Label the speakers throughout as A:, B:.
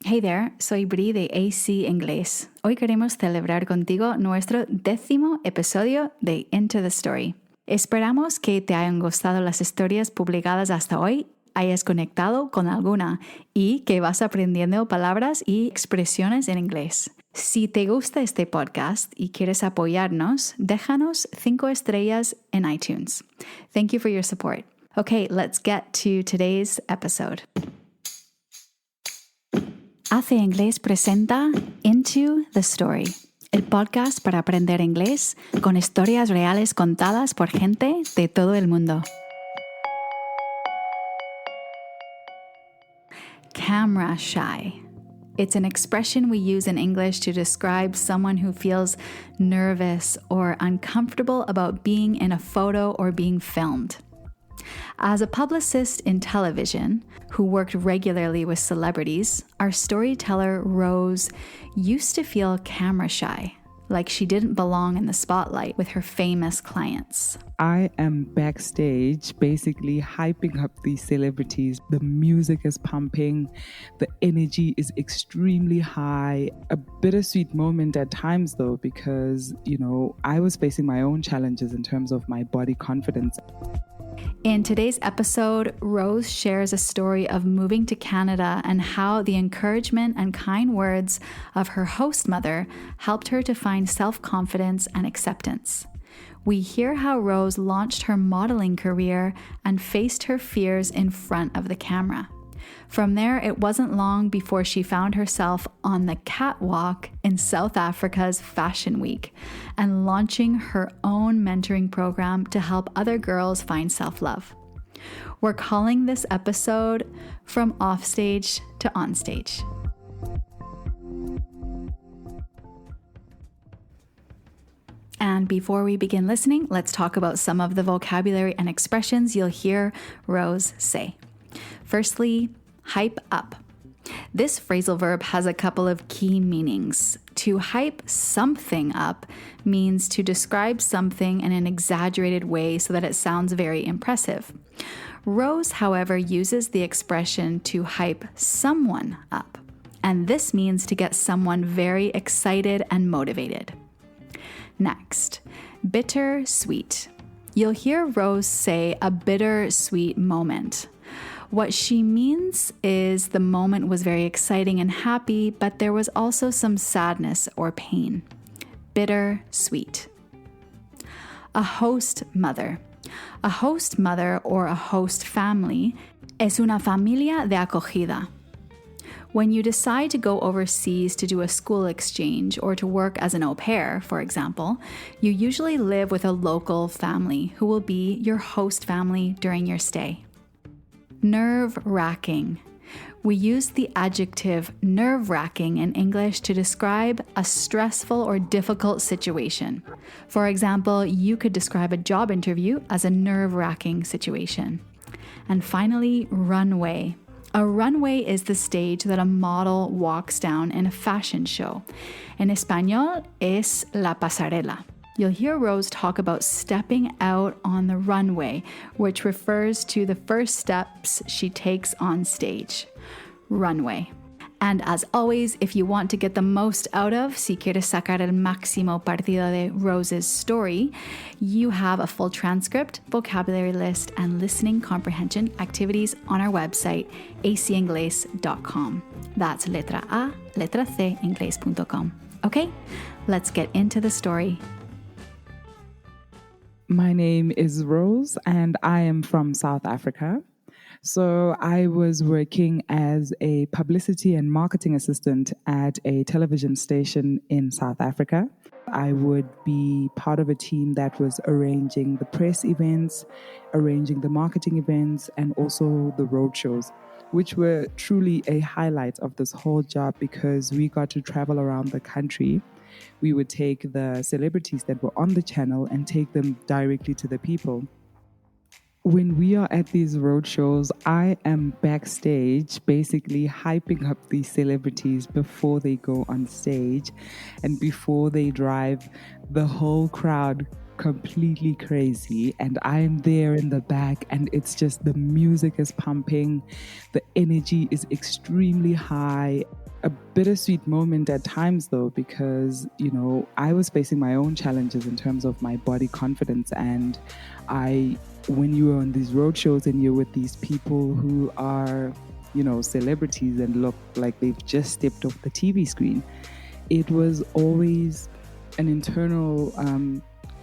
A: Hey there, soy Bri de AC Ingles. Hoy queremos celebrar contigo nuestro 10º episodio de Into the Story. Esperamos que te hayan gustado las historias publicadas hasta hoy, hayas conectado con alguna y que vas aprendiendo palabras y expresiones en inglés. Si te gusta este podcast y quieres apoyarnos, déjanos 5 estrellas en iTunes. Thank you for your support. Okay, let's get to today's episode. AC Ingles presenta Into the Story, el podcast para aprender inglés con historias reales contadas por gente de todo el mundo. Camera shy. It's an expression we use in English to describe someone who feels nervous or uncomfortable about being in a photo or being filmed. As a publicist in television who worked regularly with celebrities, our storyteller, Rose, used to feel camera shy, like she didn't belong in the spotlight with her famous clients.
B: I am backstage basically hyping up these celebrities. The music is pumping, the energy is extremely high. A bittersweet moment at times though, because, I was facing my own challenges in terms of my body confidence.
A: In today's episode, Rose shares a story of moving to Canada and how the encouragement and kind words of her host mother helped her to find self-confidence and acceptance. We hear how Rose launched her modeling career and faced her fears in front of the camera. From there, it wasn't long before she found herself on the catwalk in South Africa's Fashion Week and launching her own mentoring program to help other girls find self-love. We're calling this episode From Offstage to Onstage. And before we begin listening, let's talk about some of the vocabulary and expressions you'll hear Rose say. Firstly, hype up. This phrasal verb has a couple of key meanings. To hype something up means to describe something in an exaggerated way so that it sounds very impressive. Rose, however, uses the expression to hype someone up, and this means to get someone very excited and motivated. Next, bittersweet. You'll hear Rose say a bittersweet moment. What she means is the moment was very exciting and happy, but there was also some sadness or pain. Bittersweet. A host mother. A host mother or a host family es una familia de acogida. When you decide to go overseas to do a school exchange or to work as an au pair, for example, you usually live with a local family who will be your host family during your stay. Nerve-wracking. We use the adjective nerve-wracking in English to describe a stressful or difficult situation. For example, you could describe a job interview as a nerve-wracking situation. And finally, runway. A runway is the stage that a model walks down in a fashion show. En español es la pasarela. You'll hear Rose talk about stepping out on the runway, which refers to the first steps she takes on stage. Runway. And as always, if you want to get the most out of, si quieres sacar el máximo partido de Rose's story, you have a full transcript, vocabulary list, and listening comprehension activities on our website, acingles.com. That's letra A, letra C, inglés.com. Okay, let's get into the story.
B: My name is Rose and I am from South Africa. So I was working as a publicity and marketing assistant at a television station in South Africa. I would be part of a team that was arranging the press events, arranging the marketing events, and also the road shows, which were truly a highlight of this whole job because we got to travel around the country. We would take the celebrities that were on the channel and take them directly to the people. When we are at these road shows, I am backstage basically hyping up these celebrities before they go on stage and before they drive the whole crowd completely crazy. And I'm there in the back and it's just the music is pumping, the energy is extremely high. bittersweet moment at times, though, because, I was facing my own challenges in terms of my body confidence. And when you are on these road shows and you're with these people who are, celebrities and look like they've just stepped off the TV screen, it was always an internal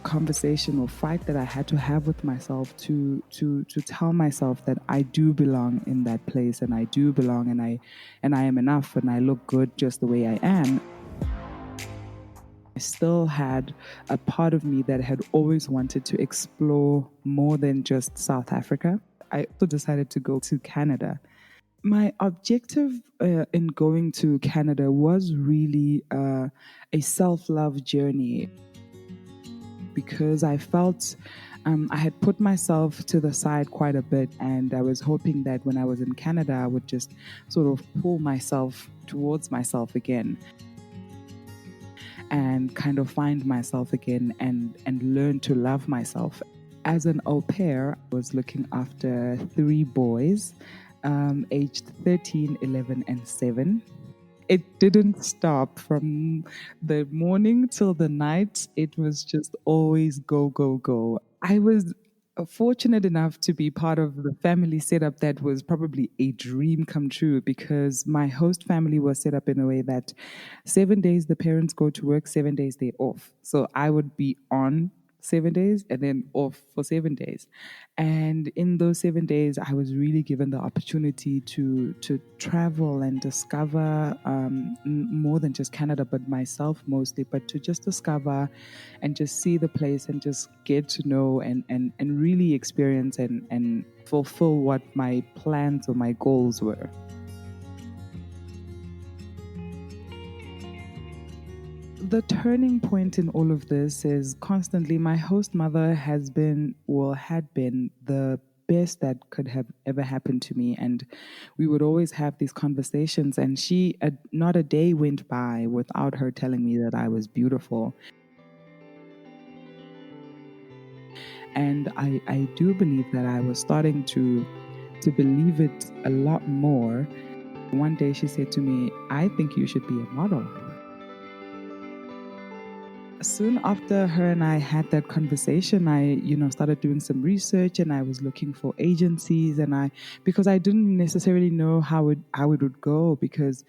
B: conversation or fight that I had to have with myself to tell myself that I do belong in that place, and I do belong, and I am enough, and I look good just the way I am. I still had a part of me that had always wanted to explore more than just South Africa. I also decided to go to Canada. My objective in going to Canada was really a self-love journey, because I felt I had put myself to the side quite a bit, and I was hoping that when I was in Canada, I would just sort of pull myself towards myself again and kind of find myself again and learn to love myself. As an au pair, I was looking after 3 boys, aged 13, 11, and 7. It didn't stop from the morning till the night. It was just always go, go, go. I was fortunate enough to be part of the family setup that was probably a dream come true, because my host family was set up in a way that 7 days the parents go to work, 7 days they're off. So I would be on 7 days and then off for 7 days. And in those 7 days, I was really given the opportunity to travel and discover more than just Canada, but myself mostly, but to just discover and just see the place and just get to know and really experience and fulfill what my plans or my goals were. The turning point in all of this is constantly my host mother had been the best that could have ever happened to me. And we would always have these conversations, and not a day went by without her telling me that I was beautiful. And I do believe that I was starting to believe it a lot more. One day she said to me, "I think you should be a model." Soon after her and I had that conversation, I, started doing some research, and I was looking for agencies, and because I didn't necessarily know how it would go, because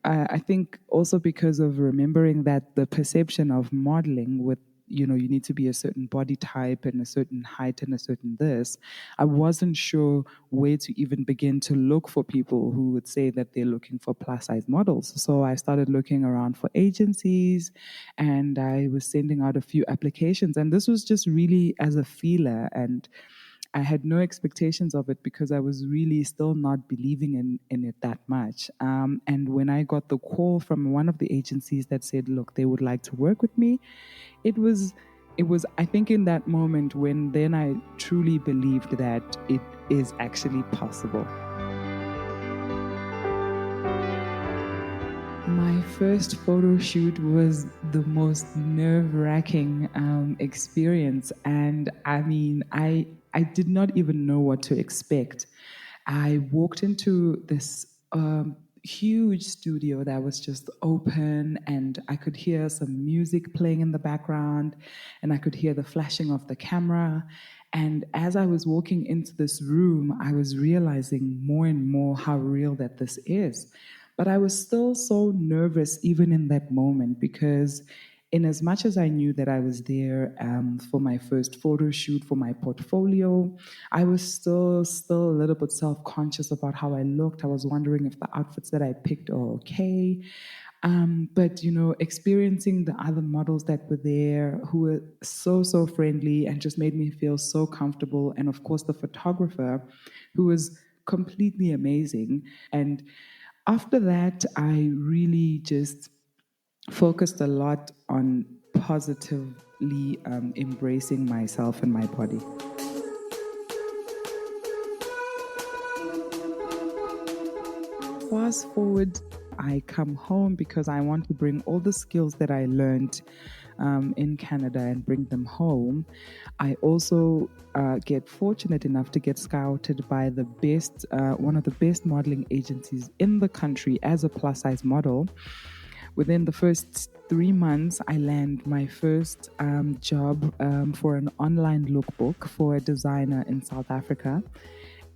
B: I think also because of remembering that the perception of modeling with, you need to be a certain body type and a certain height and a certain this, I wasn't sure where to even begin to look for people who would say that they're looking for plus size models. So I started looking around for agencies, and I was sending out a few applications, and this was just really as a feeler, and I had no expectations of it because I was really still not believing in it that much. And when I got the call from one of the agencies that said, look, they would like to work with me, it was, I think, in that moment when then I truly believed that it is actually possible. My first photo shoot was the most nerve-wracking experience. And I did not even know what to expect. I walked into this huge studio that was just open, and I could hear some music playing in the background, and I could hear the flashing of the camera. And as I was walking into this room, I was realizing more and more how real that this is. But I was still so nervous even in that moment, because in as much as I knew that I was there for my first photo shoot for my portfolio, I was still a little bit self-conscious about how I looked. I was wondering if the outfits that I picked are okay. But, experiencing the other models that were there who were so friendly and just made me feel so comfortable. And of course, the photographer, who was completely amazing. And after that, I really just focused a lot on positively embracing myself and my body. Fast forward, I come home because I want to bring all the skills that I learned in Canada and bring them home, I also get fortunate enough to get scouted by the best, one of the best modeling agencies in the country as a plus size model. Within the first 3 months, I land my first job for an online lookbook for a designer in South Africa.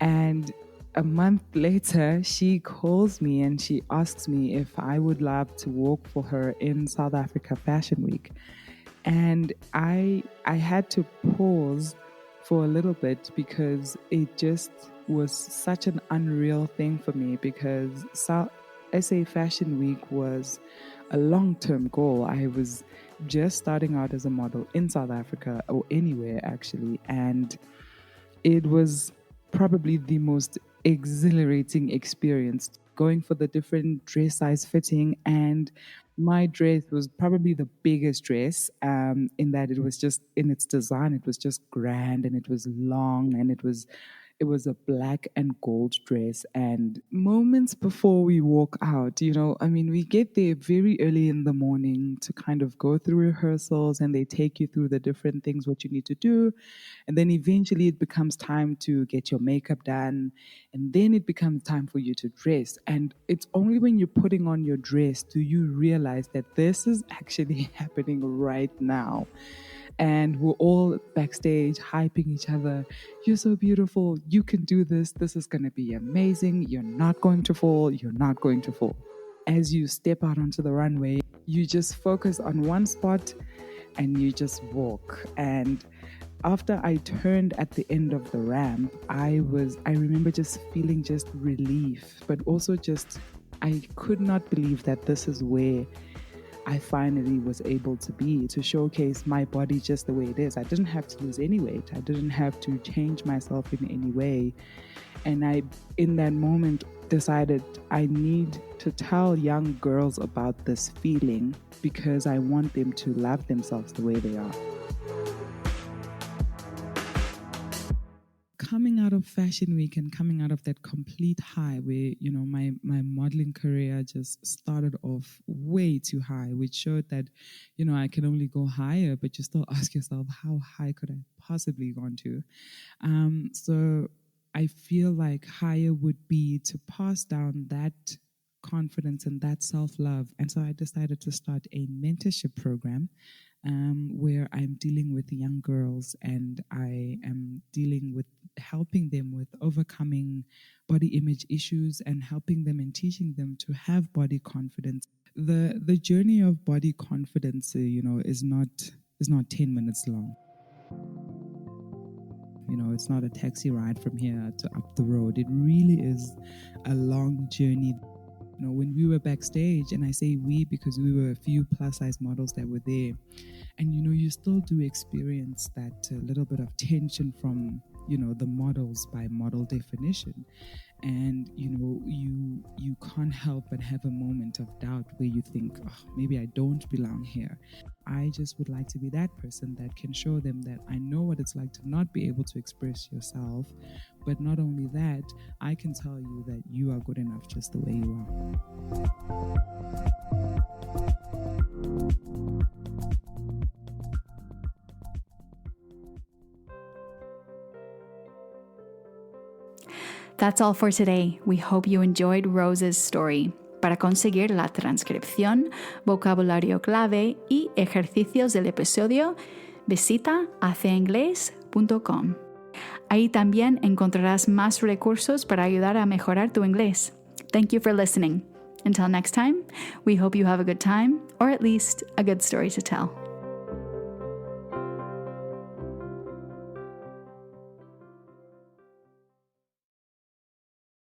B: And a month later, she calls me and she asks me if I would love to work for her in South Africa Fashion Week. And I had to pause for a little bit because it just was such an unreal thing for me, because SA Fashion Week was a long-term goal. I was just starting out as a model in South Africa, or anywhere actually, and it was probably the most exhilarating experience, going for the different dress size fitting. And my dress was probably the biggest dress, in that it was just, in its design, it was just grand, and it was long, and it was a black and gold dress. And moments before we walk out, we get there very early in the morning to kind of go through rehearsals, and they take you through the different things, what you need to do. And then eventually it becomes time to get your makeup done. And then it becomes time for you to dress. And it's only when you're putting on your dress do you realize that this is actually happening right now. And we're all backstage hyping each other. You're so beautiful. You can do this. This is going to be amazing. You're not going to fall. You're not going to fall. As you step out onto the runway, you just focus on one spot and you just walk. And after I turned at the end of the ramp, I remember just feeling just relief, but also just, I could not believe that this is where I finally was able to be, to showcase my body just the way it is. I didn't have to lose any weight. I didn't have to change myself in any way. And I, in that moment, decided I need to tell young girls about this feeling, because I want them to love themselves the way they are. Coming out of Fashion Week and coming out of that complete high where, my modeling career just started off way too high, which showed that, I can only go higher, but you still ask yourself, how high could I possibly gone to? So I feel like higher would be to pass down that confidence and that self-love. And so I decided to start a mentorship program where I'm dealing with young girls, and I am dealing with helping them with overcoming body image issues and helping them and teaching them to have body confidence. The journey of body confidence, is not 10 minutes long. It's not a taxi ride from here to up the road. It really is a long journey. When we were backstage, and I say we because we were a few plus size models that were there, and you still do experience that little bit of tension from the models by model definition, and you can't help but have a moment of doubt where you think, oh, maybe I don't belong here. I just would like to be that person that can show them that I know what it's like to not be able to express yourself, but not only that, I can tell you that you are good enough just the way you are.
A: That's all for today. We hope you enjoyed Rose's story. Para conseguir la transcripción, vocabulario clave y ejercicios del episodio, visita acingles.com. Ahí también encontrarás más recursos para ayudar a mejorar tu inglés. Thank you for listening. Until next time, we hope you have a good time, or at least a good story to tell.